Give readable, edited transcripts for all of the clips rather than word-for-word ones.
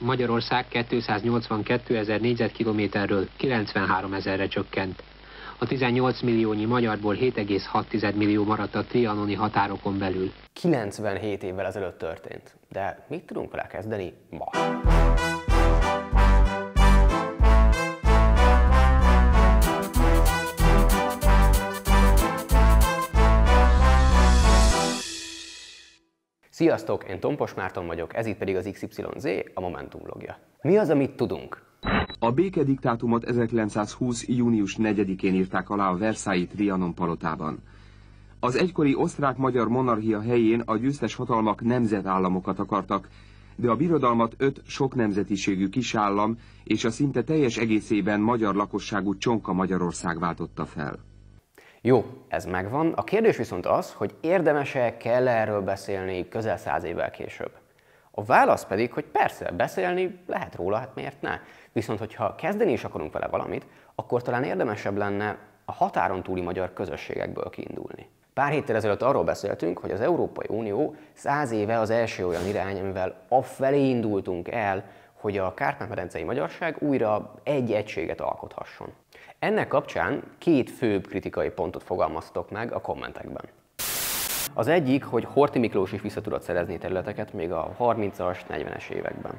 Magyarország 282 000 négyzetkilométerről 93 000-re csökkent. A 18 milliónyi magyarból 7,6 millió maradt a trianoni határokon belül. 97 évvel ezelőtt történt, de mit tudunk vele kezdeni ma? Sziasztok, én Tompos Márton vagyok, ez itt pedig az XYZ, a Momentum vlogja. Mi az, amit tudunk? A békediktátumot 1920. június 4-én írták alá a Versailles Trianon palotában. Az egykori osztrák-magyar monarchia helyén a győztes hatalmak nemzetállamokat akartak, de a birodalmat 5 sok nemzetiségű kisállam és a szinte teljes egészében magyar lakosságú Csonka Magyarország váltotta fel. Jó, ez megvan. A kérdés viszont az, hogy érdemes-e, kell erről beszélni közel 100 évvel később. A válasz pedig, hogy persze, beszélni lehet róla, hát miért ne? Viszont, hogyha kezdeni is akarunk vele valamit, akkor talán érdemesebb lenne a határon túli magyar közösségekből kiindulni. Pár héttel ezelőtt arról beszéltünk, hogy az Európai Unió 100 éve az első olyan irány, amivel afelé indultunk el, hogy a kárpát-medencei magyarság újra egy egységet alkothasson. Ennek kapcsán 2 főbb kritikai pontot fogalmaztok meg a kommentekben. Az egyik, hogy Horthy Miklós is vissza tudott szerezni területeket még a 30-as, 40-es években.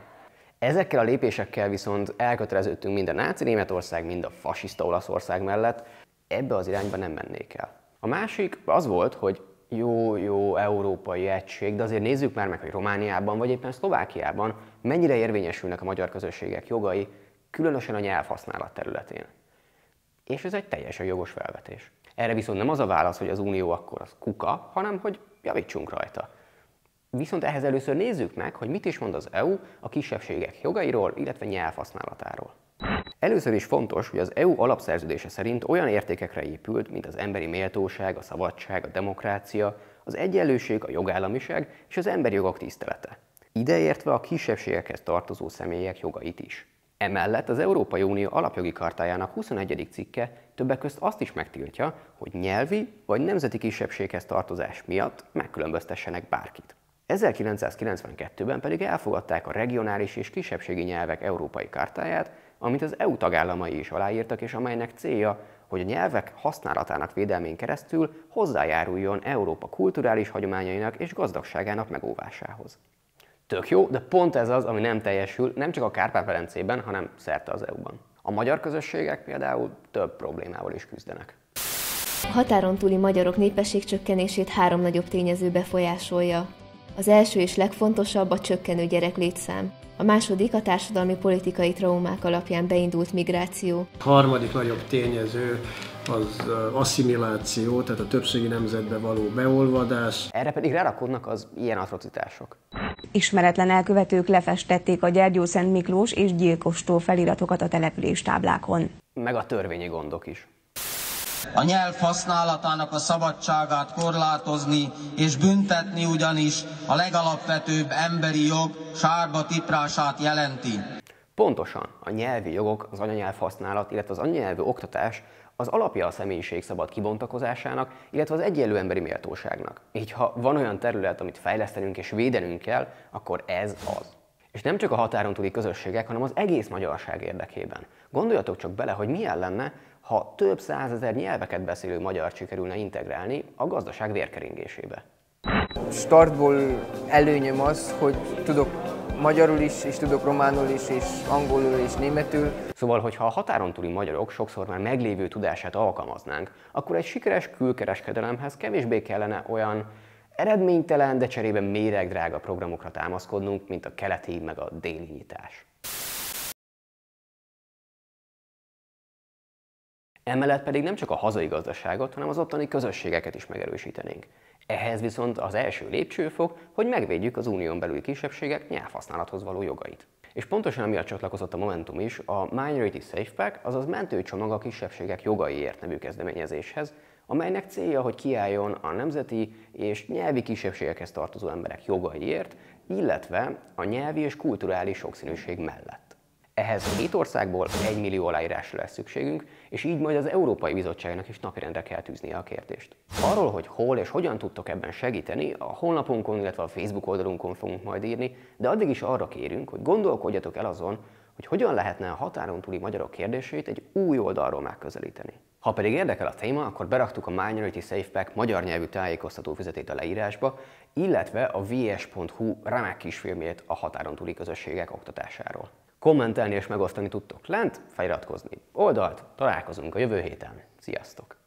Ezekkel a lépésekkel viszont elköteleződtünk mind a náci Németország, mind a fasiszta Olaszország mellett, ebbe az irányba nem mennék el. A másik az volt, hogy jó európai egység, de azért nézzük már meg, hogy Romániában vagy éppen Szlovákiában mennyire érvényesülnek a magyar közösségek jogai, különösen a nyelvhasználat területén. És ez egy teljesen jogos felvetés. Erre viszont nem az a válasz, hogy az Unió akkor az kuka, hanem hogy javítsunk rajta. Viszont ehhez először nézzük meg, hogy mit is mond az EU a kisebbségek jogairól, illetve nyelvhasználatáról. Először is fontos, hogy az EU alapszerződése szerint olyan értékekre épült, mint az emberi méltóság, a szabadság, a demokrácia, az egyenlőség, a jogállamiság és az emberi jogok tisztelete. Ideértve a kisebbségekhez tartozó személyek jogait is. Emellett az Európai Unió alapjogi chartájának 21. cikke többek közt azt is megtiltja, hogy nyelvi vagy nemzeti kisebbséghez tartozás miatt megkülönböztessenek bárkit. 1992-ben pedig elfogadták a regionális és kisebbségi nyelvek európai chartáját, amit az EU tagállamai is aláírtak, és amelynek célja, hogy a nyelvek használatának védelmén keresztül hozzájáruljon Európa kulturális hagyományainak és gazdagságának megóvásához. Tök jó, de pont ez az, ami nem teljesül, nem csak a Kárpát-medencében, hanem szerte az EU-ban. A magyar közösségek például több problémával is küzdenek. A határon túli magyarok népességcsökkenését 3 nagyobb tényező befolyásolja. Az első és legfontosabb a csökkenő gyereklétszám. A második a társadalmi-politikai traumák alapján beindult migráció. A harmadik nagyobb tényező az asszimiláció, tehát a többségi nemzetbe való beolvadás. Erre pedig rárakodnak az ilyen atrocitások. Ismeretlen elkövetők lefestették a Gyergyószent Miklós és gyilkostól feliratokat a településtáblákon. Meg a törvényi gondok is. A nyelv használatának a szabadságát korlátozni és büntetni ugyanis a legalapvetőbb emberi jog sárba tiprását jelenti. Pontosan, a nyelvi jogok, az anyanyelv használat, illetve az anyanyelvű oktatás az alapja a személyiség szabad kibontakozásának, illetve az egyenlő emberi méltóságnak. Így ha van olyan terület, amit fejlesztenünk és védenünk kell, akkor ez az. És nem csak a határon túli közösségek, hanem az egész magyarság érdekében. Gondoljatok csak bele, hogy milyen lenne, ha több 100 000 nyelveket beszélő magyart sikerülne integrálni a gazdaság vérkeringésébe. Startból előnyöm az, hogy tudok magyarul is, és tudok románul is, és angolul és németül. Szóval, hogyha a határon túli magyarok sokszor már meglévő tudását alkalmaznánk, akkor egy sikeres külkereskedelemhez kevésbé kellene olyan eredménytelen, de cserébe méregdrága programokra támaszkodnunk, mint a keleti meg a déli nyitás. Emellett pedig nem csak a hazai gazdaságot, hanem az ottani közösségeket is megerősítenénk. Ehhez viszont az első lépcsőfok, hogy megvédjük az unión belüli kisebbségek nyelvhasználathoz való jogait. És pontosan emiatt csatlakozott a Momentum is a Minority Safe Pack, azaz mentőcsomag a kisebbségek jogaiért nevű kezdeményezéshez, amelynek célja, hogy kiálljon a nemzeti és nyelvi kisebbségekhez tartozó emberek jogaiért, illetve a nyelvi és kulturális sokszínűség mellett. Ehhez 7 országból 1 millió aláírásra lesz szükségünk, és így majd az Európai Bizottságnak is napirendre kell tűznie a kérdést. Arról, hogy hol és hogyan tudtok ebben segíteni, a honlapunkon, illetve a Facebook oldalunkon fogunk majd írni, de addig is arra kérünk, hogy gondolkodjatok el azon, hogy hogyan lehetne a határon túli magyarok kérdését egy új oldalról megközelíteni. Ha pedig érdekel a téma, akkor beraktuk a Minority Safe Pack magyar nyelvű tájékoztatófüzetét a leírásba, illetve a vs.hu remek kisfilmjét a határon túli közösségek oktatásáról. Kommentelni és megosztani tudtok lent, feliratkozni oldalt, találkozunk a jövő héten. Sziasztok!